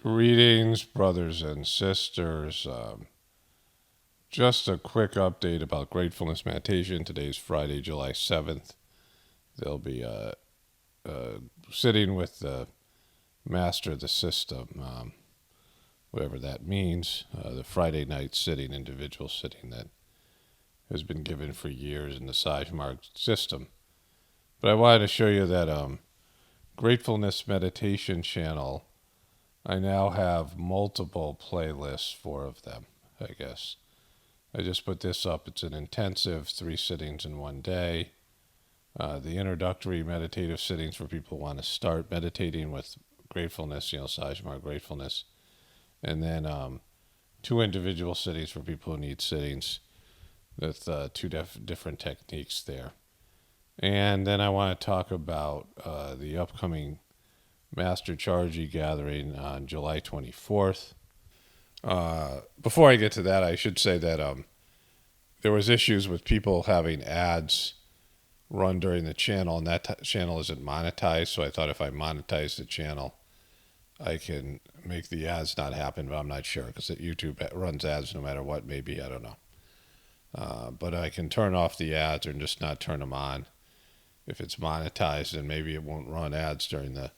Greetings, brothers and sisters. Just a quick update about Gratefulness Meditation. Today's Friday, July 7th. They'll be sitting with the master of the system, whatever that means, the Friday night sitting, individual sitting that has been given for years in the Sajmark system. But I wanted to show you that Gratefulness Meditation channel. I now have multiple playlists, 4 of them, I guess. I just put this up. It's an intensive 3 sittings in one day. The introductory meditative sittings for people who want to start meditating with gratefulness, Sajmark gratefulness. And then 2 individual sittings for people who need sittings with 2 different techniques there. And then I want to talk about the upcoming Master Chargy gathering on July 24th. Before I get to that, I should say that there was issues with people having ads run during the channel, and that channel isn't monetized, so I thought if I monetize the channel, I can make the ads not happen, but I'm not sure, because YouTube runs ads no matter what, maybe, I don't know. But I can turn off the ads or just not turn them on. If it's monetized, then maybe it won't run ads during the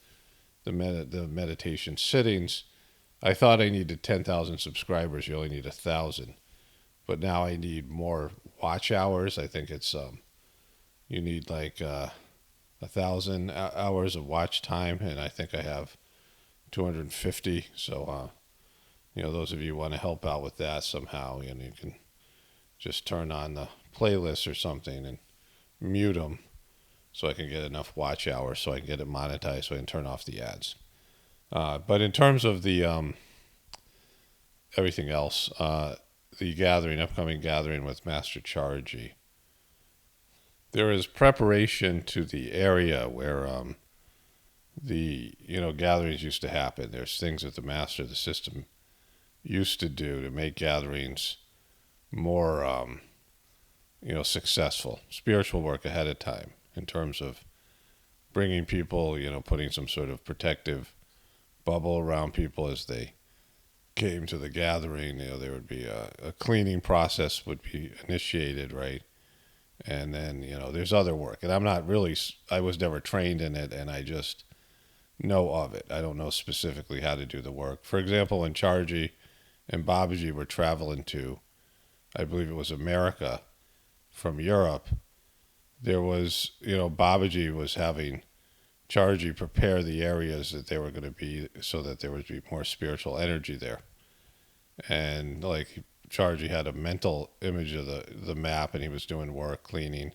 meditation sittings. I thought I needed 10,000 subscribers. You only need 1,000. But now I need more watch hours. I think it's you need like 1,000 hours of watch time, and I think I have 250. So those of you who want to help out with that somehow, you can just turn on the playlist or something and mute them, so I can get enough watch hours so I can get it monetized so I can turn off the ads. But in terms of the everything else, the upcoming gathering with Master Chargy, there is preparation to the area where the gatherings used to happen. There's things that the Master of the system used to do to make gatherings more successful. Spiritual work ahead of time, in terms of bringing people, putting some sort of protective bubble around people as they came to the gathering. There would be a cleaning process would be initiated, right? And then, there's other work. And I was never trained in it, and I just know of it. I don't know specifically how to do the work. For example, when Chargy and Babaji were traveling to, I believe it was America from Europe, there was, Babaji was having Chargy prepare the areas that they were going to be so that there would be more spiritual energy there. And like Chargy had a mental image of the map, and he was doing work, cleaning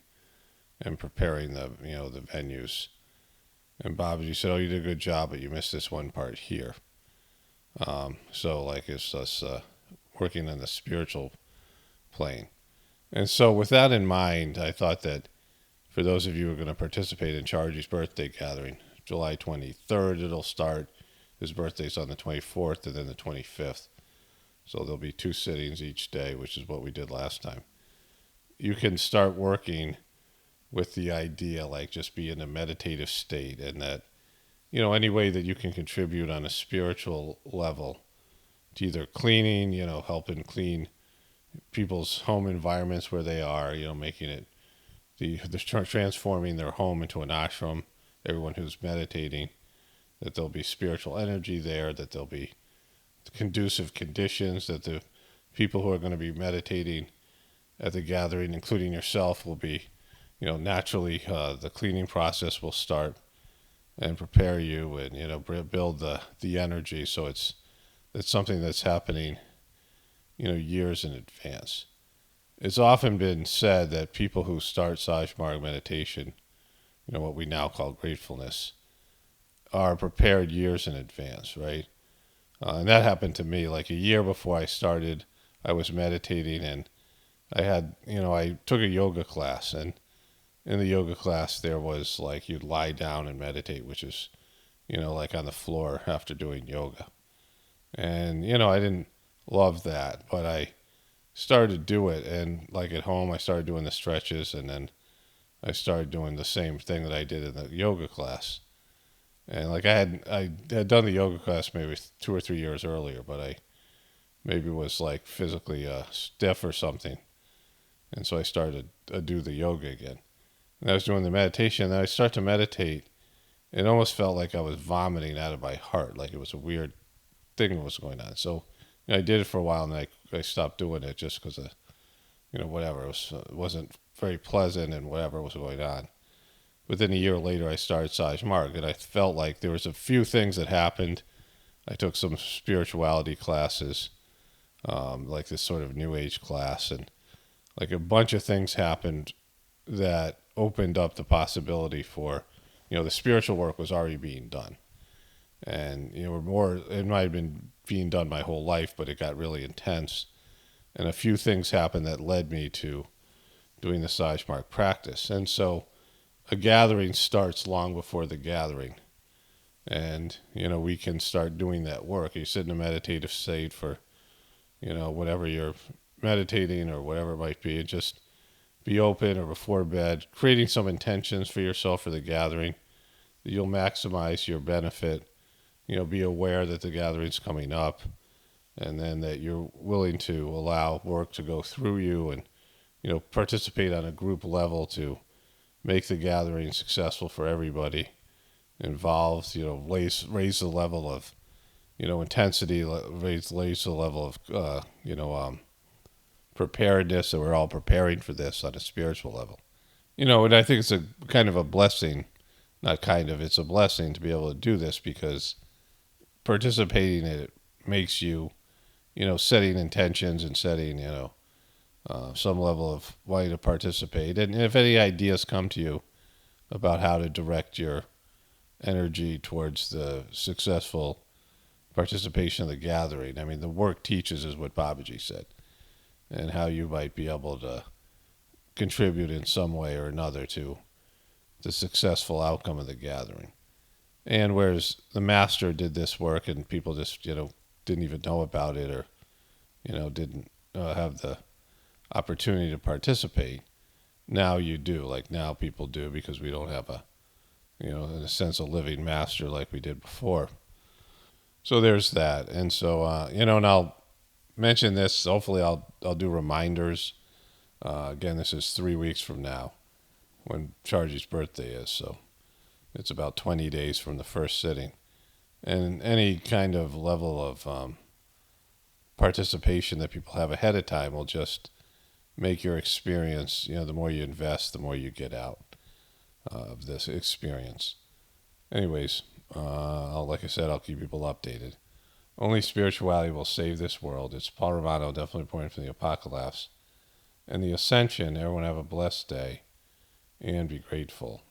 and preparing the venues. And Babaji said, "Oh, you did a good job, but you missed this one part here." So like it's us working on the spiritual plane. And so with that in mind, I thought that for those of you who are going to participate in Chargy's birthday gathering, July 23rd it'll start. His birthday's on the 24th and then the 25th. So there'll be 2 sittings each day, which is what we did last time. You can start working with the idea, like just be in a meditative state, and that, any way that you can contribute on a spiritual level to either cleaning, helping clean people's home environments where they are, making it, transforming their home into an ashram, everyone who's meditating, that there'll be spiritual energy there, that there'll be conducive conditions, that the people who are going to be meditating at the gathering, including yourself, will be, naturally the cleaning process will start and prepare you and, build the energy. So it's something that's happening, years in advance. It's often been said that people who start Sajmark meditation, what we now call gratefulness, are prepared years in advance, right? And that happened to me. Like a year before I started, I was meditating, and I had, I took a yoga class, and in the yoga class there was like you'd lie down and meditate, which is, like on the floor after doing yoga. And, I didn't love that, but I started to do it, and like at home I started doing the stretches, and then I started doing the same thing that I did in the yoga class. And like I had done the yoga class maybe 2 or 3 years earlier, but I maybe was like physically stiff or something, and so I started to do the yoga again. And I was doing the meditation, and I start to meditate. It almost felt like I was vomiting out of my heart, like it was a weird thing that was going on. So I did it for a while, and I stopped doing it just because of whatever it wasn't very pleasant and whatever was going on. Within a year later, I started Saj Marg, and I felt like there was a few things that happened. I took some spirituality classes, like this sort of New Age class, and like a bunch of things happened that opened up the possibility for, the spiritual work was already being done, and more. It might have been being done my whole life, but it got really intense, and a few things happened that led me to doing the Saj Marg practice, and so a gathering starts long before the gathering. And, we can start doing that work. You sit in a meditative state for, whatever you're meditating or whatever it might be, and just be open or before bed, creating some intentions for yourself for the gathering. You'll maximize your benefit. Be aware that the gathering's coming up, and then that you're willing to allow work to go through you and, participate on a group level to make the gathering successful for everybody involved. Raise the level of intensity, raise the level of preparedness, that we're all preparing for this on a spiritual level. And I think it's a kind of a blessing, not kind of, it's a blessing to be able to do this, because participating in it makes you, setting intentions and setting, some level of wanting to participate. And if any ideas come to you about how to direct your energy towards the successful participation of the gathering, I mean, the work teaches is what Babaji said, and how you might be able to contribute in some way or another to the successful outcome of the gathering. And whereas the master did this work and people just, didn't even know about it, or, didn't have the opportunity to participate, now you do. Like now people do, because we don't have a, in a sense, a living master like we did before. So there's that. And so, and I'll mention this. Hopefully I'll do reminders. Again, this is 3 weeks from now when Chargie's birthday is. So it's about 20 days from the first sitting. And any kind of level of participation that people have ahead of time will just make your experience, the more you invest, the more you get out of this experience. Anyways, like I said, I'll keep people updated. Only spirituality will save this world. It's Paul Romano, definitely pointing from the Apocalypse. And the Ascension, everyone have a blessed day and be grateful.